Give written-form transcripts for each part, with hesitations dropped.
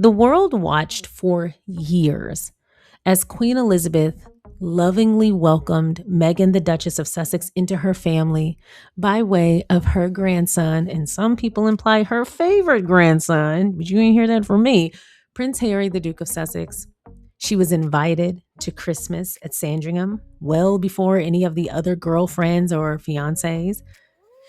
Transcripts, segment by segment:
The world watched for years as Queen Elizabeth lovingly welcomed Meghan, the Duchess of Sussex, into her family by way of her grandson, and some people imply her favorite grandson, but you ain't hear that from me, Prince Harry, the Duke of Sussex. She was invited to Christmas at Sandringham well before any of the other girlfriends or fiancés.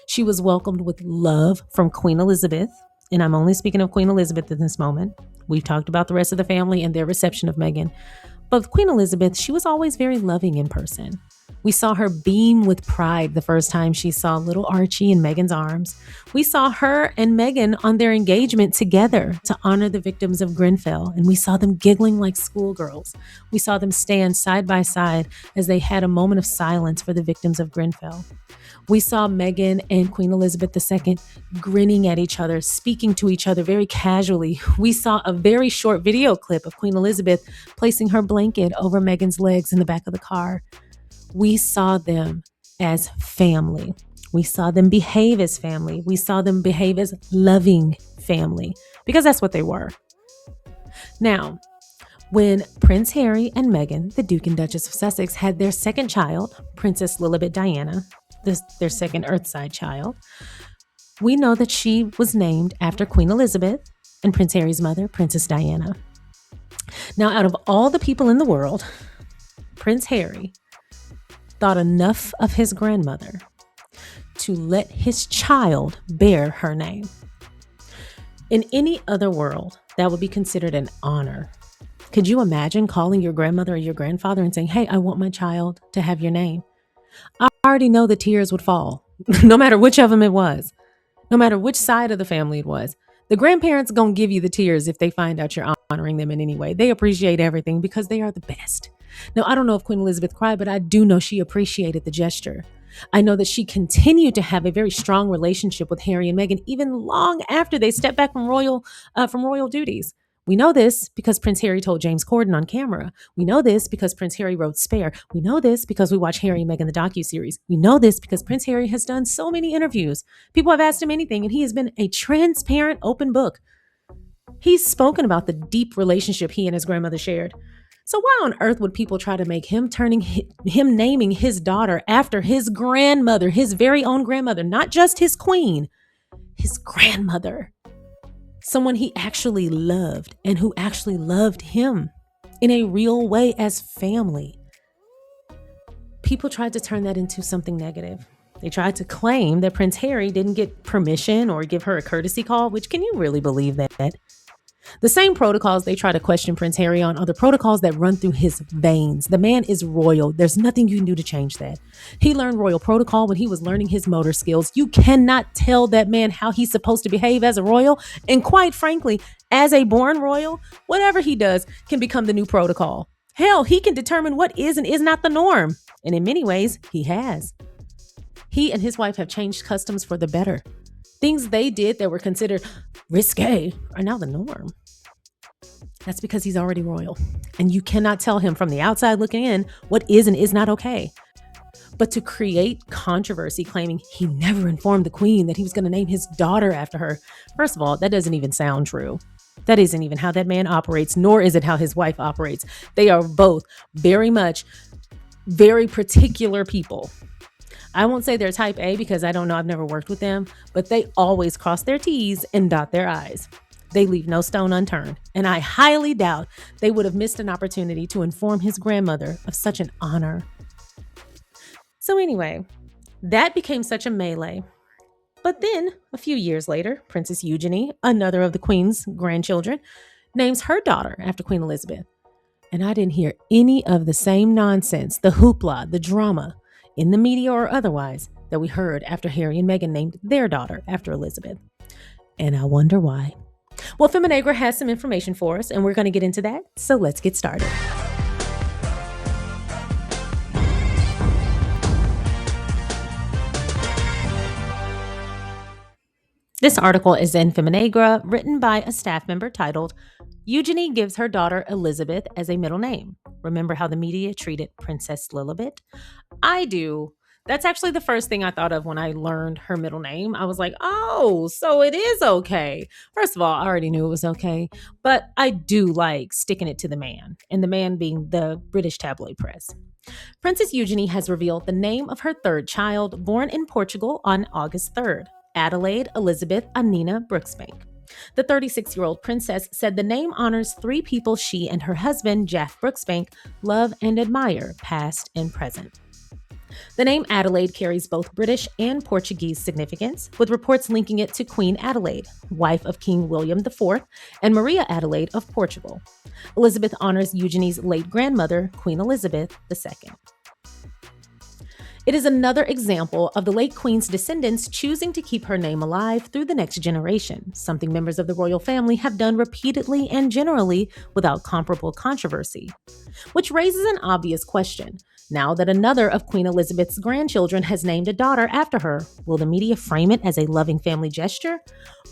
She was welcomed with love from Queen Elizabeth, and I'm only speaking of Queen Elizabeth in this moment. We've talked about the rest of the family and their reception of Meghan. But with Queen Elizabeth, she was always very loving in person. We saw her beam with pride the first time she saw little Archie in Meghan's arms. We saw her and Meghan on their engagement together to honor the victims of Grenfell, and we saw them giggling like schoolgirls. We saw them stand side by side as they had a moment of silence for the victims of Grenfell. We saw Meghan and Queen Elizabeth II grinning at each other, speaking to each other very casually. We saw a very short video clip of Queen Elizabeth placing her blanket over Meghan's legs in the back of the car. We saw them as family. We saw them behave as family. We saw them behave as loving family, because that's what they were. Now, when Prince Harry and Meghan, the Duke and Duchess of Sussex, had their second child, Princess Lilibet Diana, their second Earthside child, we know that she was named after Queen Elizabeth and Prince Harry's mother, Princess Diana. Now, out of all the people in the world, Prince Harry thought enough of his grandmother to let his child bear her name. In any other world, that would be considered an honor. Could you imagine calling your grandmother or your grandfather and saying, "Hey, I want my child to have your name"? I already know the tears would fall, no matter which of them it was, no matter which side of the family it was. The grandparents going to give you the tears if they find out you're honoring them in any way. They appreciate everything because they are the best. Now, I don't know if Queen Elizabeth cried, but I do know she appreciated the gesture. I know that she continued to have a very strong relationship with Harry and Meghan even long after they stepped back from royal duties. We know this because Prince Harry told James Corden on camera. We know this because Prince Harry wrote Spare. We know this because we watch Harry and Meghan the docuseries. We know this because Prince Harry has done so many interviews. People have asked him anything, and he has been a transparent, open book. He's spoken about the deep relationship he and his grandmother shared. So why on earth would people try to make him naming his daughter after his grandmother, his very own grandmother, not just his queen, his grandmother? Someone he actually loved and who actually loved him in a real way as family. People tried to turn that into something negative. They tried to claim that Prince Harry didn't get permission or give her a courtesy call, which can you really believe that? The same protocols they try to question Prince Harry on are the protocols that run through his veins. The man is royal. There's nothing you can do to change that. He learned royal protocol when he was learning his motor skills. You cannot tell that man how he's supposed to behave as a royal. And quite frankly, as a born royal, whatever he does can become the new protocol. Hell, he can determine what is and is not the norm. And in many ways, he has. He and his wife have changed customs for the better. Things they did that were considered risque are now the norm. That's because he's already royal. And you cannot tell him from the outside looking in what is and is not okay. But to create controversy claiming he never informed the queen that he was going to name his daughter after her, first of all, that doesn't even sound true. That isn't even how that man operates, nor is it how his wife operates. They are both very much very particular people. I won't say they're type A because I don't know. I've never worked with them, but they always cross their T's and dot their I's. They leave no stone unturned. And I highly doubt they would have missed an opportunity to inform his grandmother of such an honor. So anyway, that became such a melee. But then a few years later, Princess Eugenie, another of the Queen's grandchildren, names her daughter after Queen Elizabeth. And I didn't hear any of the same nonsense, the hoopla, the drama, in the media or otherwise, that we heard after Harry and Meghan named their daughter after Elizabeth. And I wonder why. Well, Feminagra has some information for us, and we're going to get into that. So let's get started. This article is in Feminagra, written by a staff member titled, Eugenie gives her daughter Elizabeth as a middle name. Remember how the media treated Princess Lilibet? I do. That's actually the first thing I thought of when I learned her middle name. I was like, oh, so it is okay. First of all, I already knew it was okay, but I do like sticking it to the man, and the man being the British tabloid press. Princess Eugenie has revealed the name of her third child, born in Portugal on August 3rd, Adelaide Elizabeth Anina Brooksbank. The 36-year-old princess said the name honors three people she and her husband, Jaff Brooksbank, love and admire, past and present. The name Adelaide carries both British and Portuguese significance, with reports linking it to Queen Adelaide, wife of King William IV, and Maria Adelaide of Portugal. Elizabeth honors Eugenie's late grandmother, Queen Elizabeth II. It is another example of the late Queen's descendants choosing to keep her name alive through the next generation, something members of the royal family have done repeatedly and generally without comparable controversy. Which raises an obvious question. Now that another of Queen Elizabeth's grandchildren has named a daughter after her, will the media frame it as a loving family gesture?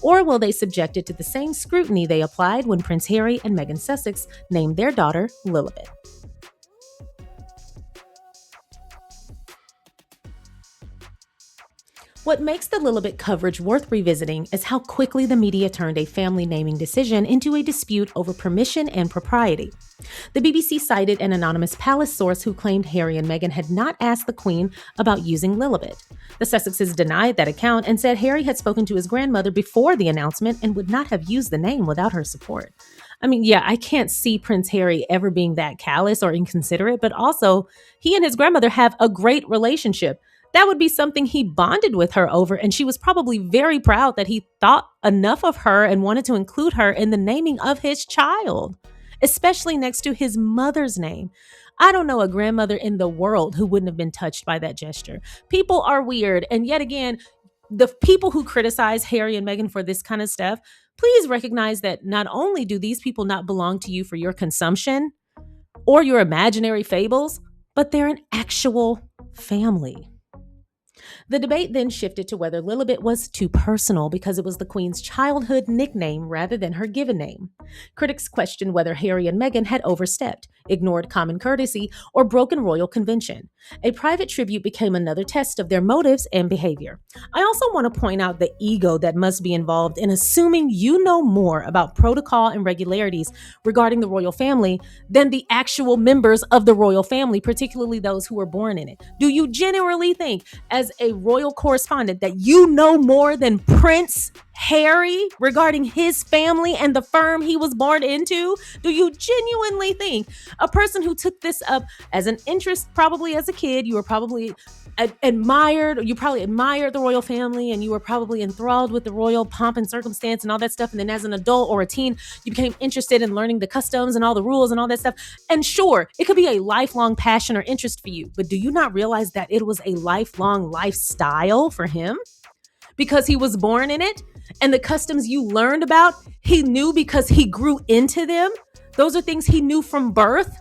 Or will they subject it to the same scrutiny they applied when Prince Harry and Meghan Sussex named their daughter Lilibet? What makes the Lilibet coverage worth revisiting is how quickly the media turned a family naming decision into a dispute over permission and propriety. The BBC cited an anonymous palace source who claimed Harry and Meghan had not asked the Queen about using Lilibet. The Sussexes denied that account and said Harry had spoken to his grandmother before the announcement and would not have used the name without her support. I mean, yeah, I can't see Prince Harry ever being that callous or inconsiderate, but also he and his grandmother have a great relationship. That would be something he bonded with her over, and she was probably very proud that he thought enough of her and wanted to include her in the naming of his child, especially next to his mother's name. I don't know a grandmother in the world who wouldn't have been touched by that gesture. People are weird, and yet again, the people who criticize Harry and Meghan for this kind of stuff, please recognize that not only do these people not belong to you for your consumption or your imaginary fables, but they're an actual family. The debate then shifted to whether Lilibet was too personal because it was the Queen's childhood nickname rather than her given name. Critics questioned whether Harry and Meghan had overstepped, ignored common courtesy, or broken royal convention. A private tribute became another test of their motives and behavior. I also want to point out the ego that must be involved in assuming you know more about protocol and regularities regarding the royal family than the actual members of the royal family, particularly those who were born in it. Do you genuinely think, as a royal correspondent, that you know more than Prince Harry regarding his family and the firm he was born into? Do you genuinely think a person who took this up as an interest, probably as a kid, you were probably admired the royal family, and you were probably enthralled with the royal pomp and circumstance and all that stuff, and then as an adult or a teen you became interested in learning the customs and all the rules and all that stuff, and sure, it could be a lifelong passion or interest for you, but do you not realize that it was a lifelong lifestyle for him because he was born in it? And the customs you learned about, he knew because he grew into them. Those are things he knew from birth.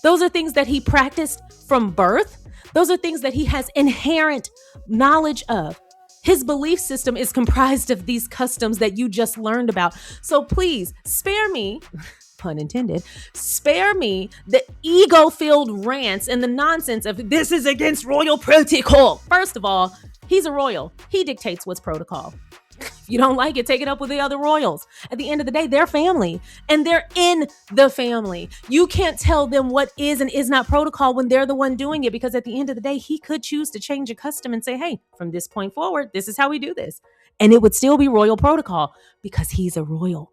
Those are things that he practiced from birth. Those are things that he has inherent knowledge of. His belief system is comprised of these customs that you just learned about. So please spare me, pun intended, spare me the ego-filled rants and the nonsense of this is against royal protocol. First of all, he's a royal. He dictates what's protocol. If you don't like it, take it up with the other royals. At the end of the day, they're family and they're in the family. You can't tell them what is and is not protocol when they're the one doing it, because at the end of the day, he could choose to change a custom and say, hey, from this point forward, this is how we do this. And it would still be royal protocol because he's a royal.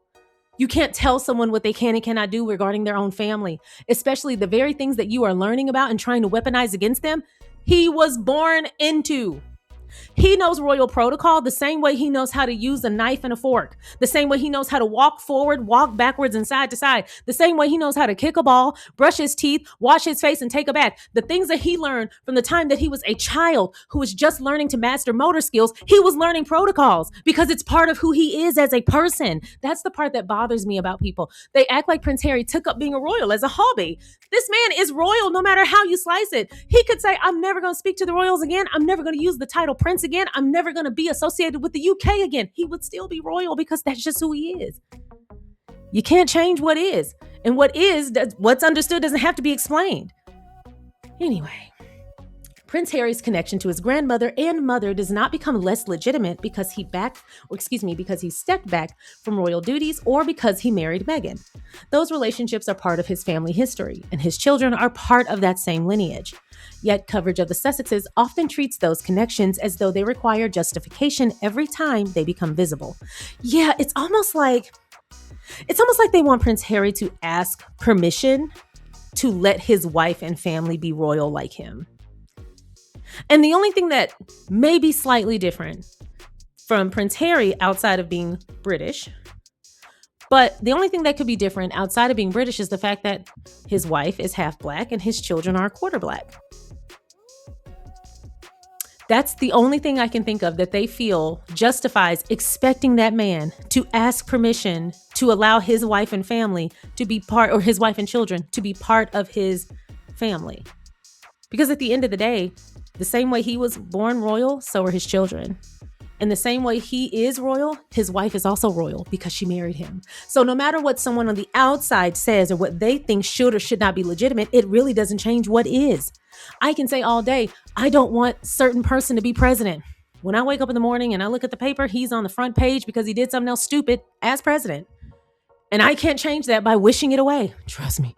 You can't tell someone what they can and cannot do regarding their own family, especially the very things that you are learning about and trying to weaponize against them. He was born into. He knows royal protocol the same way he knows how to use a knife and a fork, the same way he knows how to walk forward, walk backwards and side to side, the same way he knows how to kick a ball, brush his teeth, wash his face, and take a bath. The things that he learned from the time that he was a child who was just learning to master motor skills, he was learning protocols because it's part of who he is as a person. That's the part that bothers me about people. They act like Prince Harry took up being a royal as a hobby. This man is royal no matter how you slice it. He could say, I'm never going to speak to the royals again. I'm never going to use the title Prince again. I'm never going to be associated with the UK again. He would still be royal because that's just who he is. You can't change what is. And what's understood doesn't have to be explained. Anyway, Prince Harry's connection to his grandmother and mother does not become less legitimate because because he stepped back from royal duties or because he married Meghan. Those relationships are part of his family history, and his children are part of that same lineage. Yet coverage of the Sussexes often treats those connections as though they require justification every time they become visible. Yeah, it's almost like they want Prince Harry to ask permission to let his wife and family be royal like him. And the only thing that may be slightly different from Prince Harry outside of being British, but the only thing that could be different outside of being British is the fact that his wife is half black and his children are quarter black. That's the only thing I can think of that they feel justifies expecting that man to ask permission to allow his wife and family to be part, or his wife and children to be part of his family. Because at the end of the day, the same way he was born royal, so are his children. And the same way he is royal, his wife is also royal because she married him. So no matter what someone on the outside says or what they think should or should not be legitimate, it really doesn't change what is. I can say all day, I don't want certain person to be president. When I wake up in the morning and I look at the paper, he's on the front page because he did something else stupid as president. And I can't change that by wishing it away. Trust me,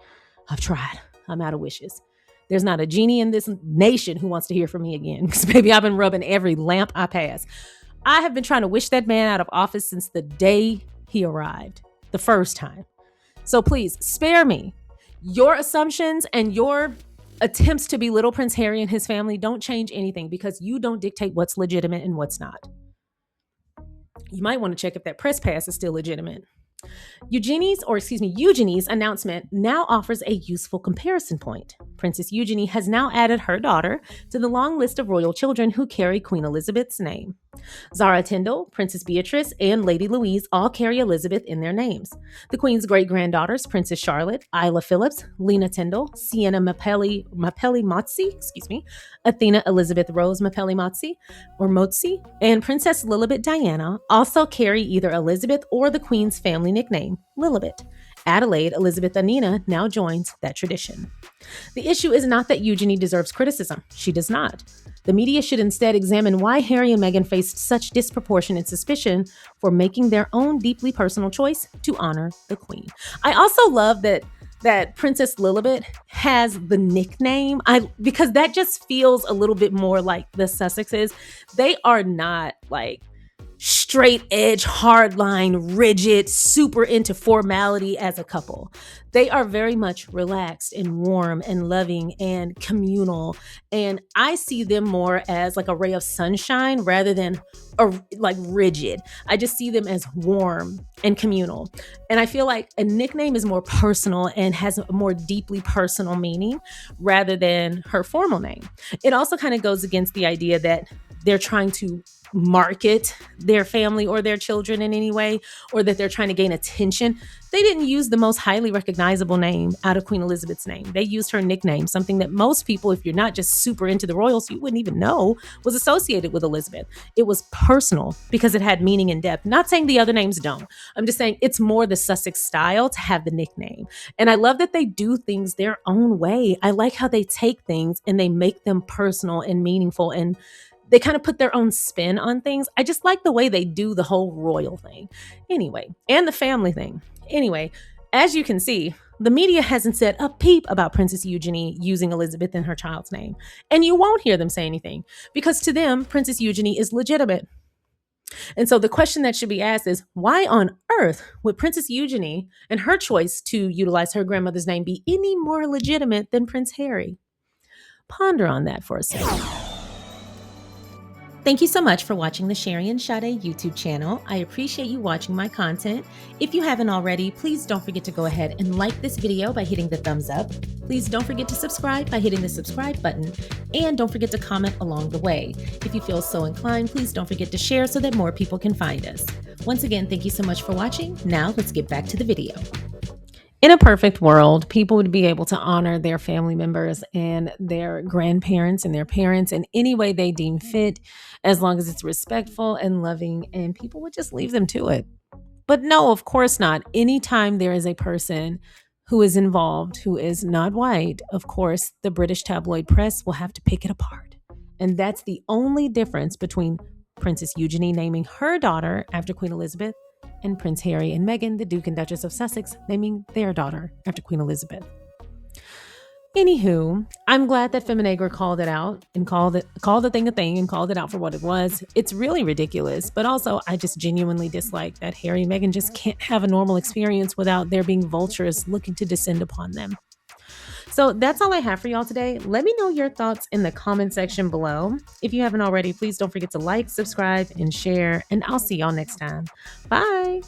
I've tried. I'm out of wishes. There's not a genie in this nation who wants to hear from me again. Because baby, I've been rubbing every lamp I pass. I have been trying to wish that man out of office since the day he arrived, the first time. So please spare me. Your assumptions and your attempts to belittle Prince Harry and his family don't change anything because you don't dictate what's legitimate and what's not. You might want to check if that press pass is still legitimate. Eugenie's announcement now offers a useful comparison point. Princess Eugenie has now added her daughter to the long list of royal children who carry Queen Elizabeth's name. Zara Tyndall, Princess Beatrice, and Lady Louise all carry Elizabeth in their names. The Queen's great-granddaughters, Princess Charlotte, Isla Phillips, Lena Tyndall, Sienna Mapelli-Mozzi, Athena Elizabeth Rose Mapelli-Mozzi, and Princess Lilibet Diana also carry either Elizabeth or the Queen's family nickname, Lilibet. Adelaide Elizabeth Anina now joins that tradition. The issue is not that Eugenie deserves criticism. She does not. The media should instead examine why Harry and Meghan faced such disproportionate suspicion for making their own deeply personal choice to honor the Queen. I also love that Princess Lilibet has the nickname, because that just feels a little bit more like the Sussexes. They are not like straight edge, hardline, rigid, super into formality as a couple. They are very much relaxed and warm and loving and communal. And I see them more as like a ray of sunshine rather than like rigid. I just see them as warm and communal. And I feel like a nickname is more personal and has a more deeply personal meaning rather than her formal name. It also kind of goes against the idea that they're trying to market their family or their children in any way, or that they're trying to gain attention. They didn't use the most highly recognizable name out of Queen Elizabeth's name. They used her nickname, something that most people, if you're not just super into the royals, you wouldn't even know was associated with Elizabeth. It was personal because it had meaning and depth. Not saying the other names don't. I'm just saying it's more the Sussex style to have the nickname. And I love that they do things their own way. I like how they take things and they make them personal and meaningful, and they kind of put their own spin on things. I just like the way they do the whole royal thing. Anyway, and the family thing. Anyway, as you can see, the media hasn't said a peep about Princess Eugenie using Elizabeth in her child's name. And you won't hear them say anything because to them, Princess Eugenie is legitimate. And so the question that should be asked is, why on earth would Princess Eugenie and her choice to utilize her grandmother's name be any more legitimate than Prince Harry? Ponder on that for a second. Thank you so much for watching the SharionSade YouTube channel. I appreciate you watching my content. If you haven't already, please don't forget to go ahead and like this video by hitting the thumbs up. Please don't forget to subscribe by hitting the subscribe button. And don't forget to comment along the way. If you feel so inclined, please don't forget to share so that more people can find us. Once again, thank you so much for watching. Now let's get back to the video. In a perfect world, people would be able to honor their family members and their grandparents and their parents in any way they deem fit, as long as it's respectful and loving, and people would just leave them to it. But no, of course not. Anytime there is a person who is involved who is not white, of course, the British tabloid press will have to pick it apart. And that's the only difference between Princess Eugenie naming her daughter after Queen Elizabeth and Prince Harry and Meghan, the Duke and Duchess of Sussex, naming their daughter after Queen Elizabeth. Anywho, I'm glad that Feminagra called it out and called the thing a thing and called it out for what it was. It's really ridiculous, but also I just genuinely dislike that Harry and Meghan just can't have a normal experience without there being vultures looking to descend upon them. So that's all I have for y'all today. Let me know your thoughts in the comment section below. If you haven't already, please don't forget to like, subscribe, and share, and I'll see y'all next time. Bye.